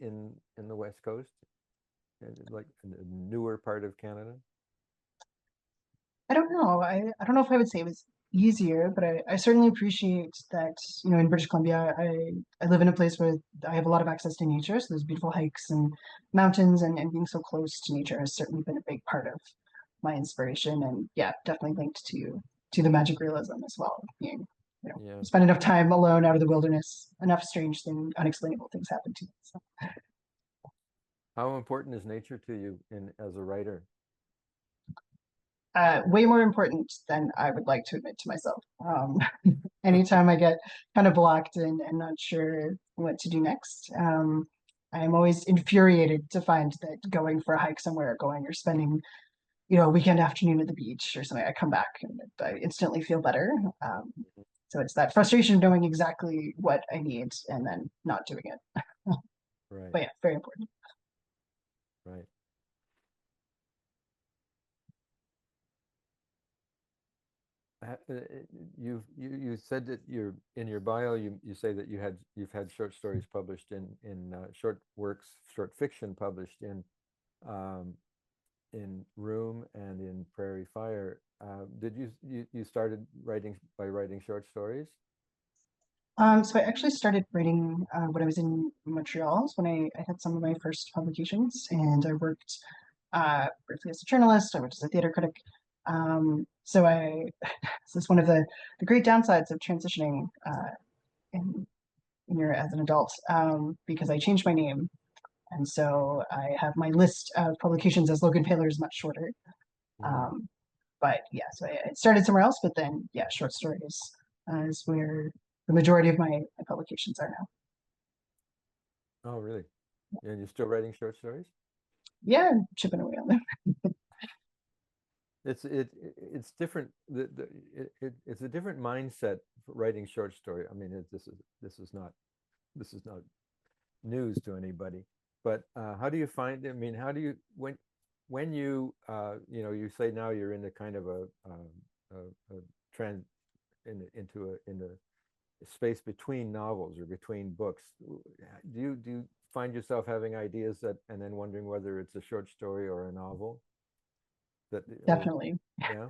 the West Coast, like in the newer part of Canada? I don't know. I don't know if I would say it was easier, but I certainly appreciate that, in British Columbia, I live in a place where I have a lot of access to nature. So there's beautiful hikes and mountains, and being so close to nature has certainly been a big part of my inspiration. And yeah, definitely linked to the magic realism as well. Being, Yeah. spend enough time alone out of the wilderness, enough strange things, unexplainable things happen to me. So. How important is nature to you as a writer? Way more important than I would like to admit to myself. Anytime I get kind of blocked and not sure what to do next, I'm always infuriated to find that going for a hike somewhere, going or spending, a weekend afternoon at the beach or something, I come back and I instantly feel better. So it's that frustration of knowing exactly what I need and then not doing it. Right. But yeah, very important. Right. You said that you're in your bio. You say that you've had short stories published in short fiction published in Room and in Prairie Fire. Did you started writing by writing short stories? So I actually started writing when I was in Montreal, when I had some of my first publications, and I worked briefly as a journalist. I worked as a theater critic. So this is one of the great downsides of transitioning in as an adult, because I changed my name, and so I have my list of publications as Logan Paylor is much shorter. But yeah, so I started somewhere else, but then yeah, short stories is where the majority of my publications are now. Oh, really? And you're still writing short stories? Yeah, I'm chipping away on them. It's different. It's a different mindset for writing short story. I mean, this is not news to anybody. But how do you find? I mean, how do you when you you say now you're in a kind of a trend into a space between novels or between books. Do you find yourself having ideas and then wondering whether it's a short story or a novel? Definitely. Yeah.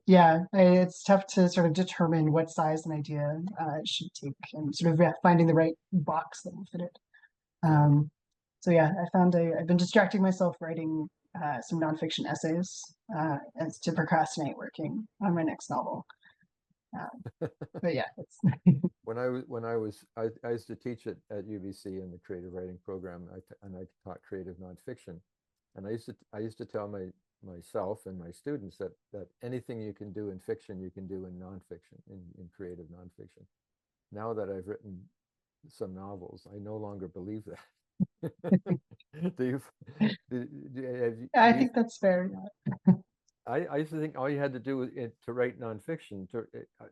Yeah, it's tough to sort of determine what size an idea should take, and sort of finding the right box that will fit it. So yeah, I found I've been distracting myself writing some nonfiction essays as to procrastinate working on my next novel. But yeah, it's when I used to teach at UBC in the creative writing program, and I taught creative nonfiction, and I used to tell myself and my students that anything you can do in fiction, you can do in nonfiction, in creative nonfiction. Now that I've written some novels, I no longer believe that. I think that's fair. Yeah. I used to think all you had to do to write nonfiction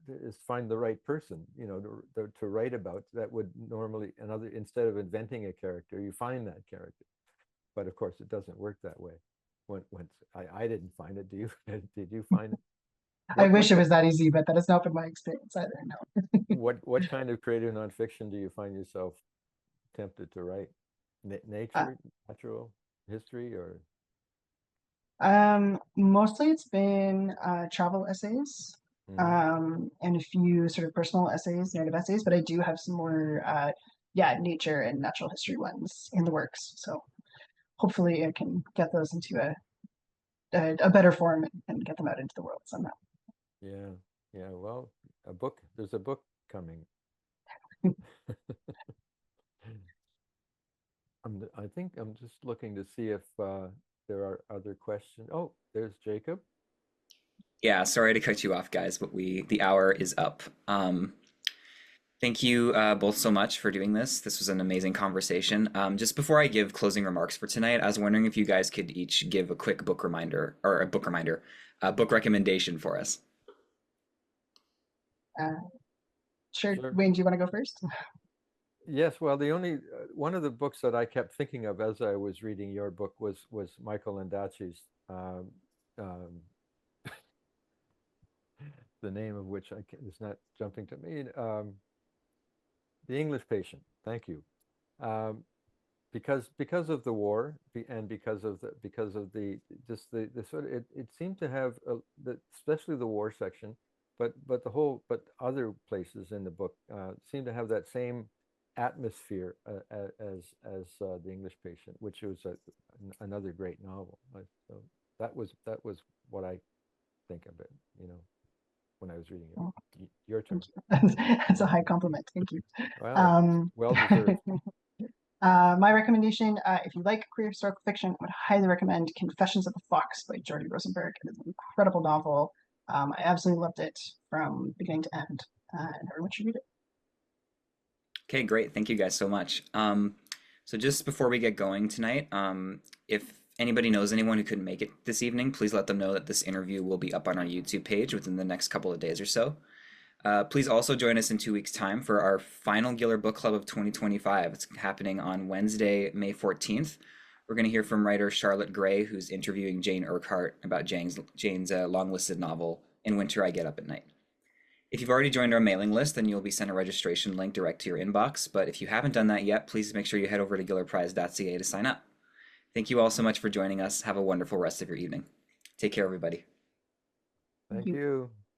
is find the right person, to write about that would normally instead of inventing a character, you find that character. But of course, it doesn't work that way. When I didn't find it. Did you find it? I wish it was that easy, but that has not been my experience either. No. What kind of creative nonfiction do you find yourself tempted to write? Nature, natural? history or? Mostly it's been travel essays, and a few sort of personal essays, narrative essays, but I do have some more yeah, nature and natural history ones in the works. So hopefully I can get those into a better form and get them out into the world somehow. Yeah, yeah. Well, a book. There's a book coming. I think I'm just looking to see if there are other questions. Oh, there's Jacob. Yeah, sorry to cut you off, guys, but the hour is up. Thank you both so much for doing this. This was an amazing conversation. Just before I give closing remarks for tonight, I was wondering if you guys could each give a quick book reminder or a book recommendation for us. Sure. Sure. Wayne, do you want to go first? Yes, well, the only one of the books that I kept thinking of as I was reading your book was Michael Ondaatje's, um, the name of which is not jumping to me. The English Patient. Thank you. Because of the war and because of the just the sort of it seemed to have especially the war section, but other places in the book seem to have that same atmosphere as The English Patient, which was another great novel. So that was what I think of it, when I was reading it. Oh, Your turn. that's a high compliment. Thank you. Wow, well deserved. My recommendation, if you like queer historical fiction, I would highly recommend Confessions of a Fox by Jordi Rosenberg. It is an incredible novel. I absolutely loved it from beginning to end, and everyone should read it. Okay, great. Thank you guys so much. So just before we get going tonight, if anybody knows anyone who couldn't make it this evening, please let them know that this interview will be up on our YouTube page within the next couple of days or so. Please also join us in 2 weeks' time for our final Giller Book Club of 2025. It's happening on Wednesday, May 14th. We're going to hear from writer Charlotte Gray, who's interviewing Jane Urquhart about Jane's long-listed novel, In Winter I Get Up at Night. If you've already joined our mailing list, then you'll be sent a registration link direct to your inbox. But if you haven't done that yet, please make sure you head over to gillerprize.ca to sign up. Thank you all so much for joining us. Have a wonderful rest of your evening. Take care, everybody. Thank you.